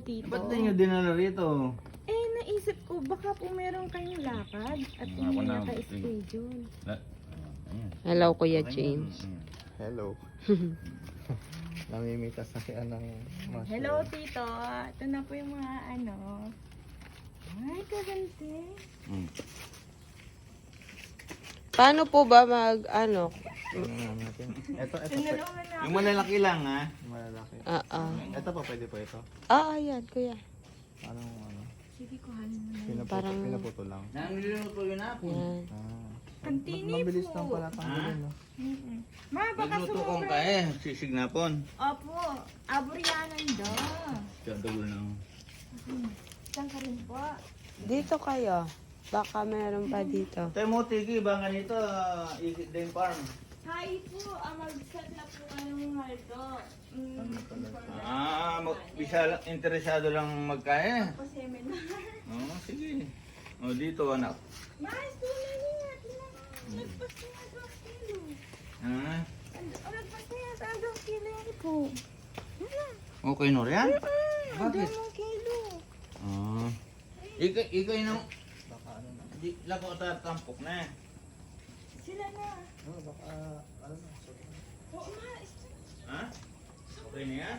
Tito. Ba't na nyo dinala rito? Eh, naisip ko, baka po meron kayong lakad at Ako hindi na, naka-schedule. Ayan. Hello, Kuya Okay, James. ayan. Hello. Namimitas na siya ng mushroom. Hello, Tito. Ito na po yung mga ano. Ay, kagante. Mm. Paano po ba ano? Tingnan natin. Ito, Tinulungan na. Yung malalaki lang ha. malalaki. Ito Ito pa, pwede po ito. ayan, Kuya. Anong ano? Sige, kuhanin mo na. Parang- Pinaputo lang. Nangilinuto yun ako. Yan. Kantini Mabilis po. lang pala tanggalin, no? Mm-mm. Ma, baka Nagluto kong sumubra. ka eh. Sisignapon. Opo, aburyanan daw. Dadagol na ako. Saan ka rin po? Dito kayo. Baka meron pa dito. Tayo mo, Tiki, ba ganito? Ikit din farm. Hi po, mag-set na po kayong haldo. Bisa interesado lang magkain. Pa-seminar. Oo, sige. O, dito anak. Mas, tulad niya. Nagpas niya 2 kilo. Ha? Nagpas niya sa 2 kilo yan po. Okay, no yan? Bakit? 2 kilo. Ah. Ikay na. Di lako tatampok na. Sila na. Oh, baka, ano na, Oo, ma. Ha? Okay na yan?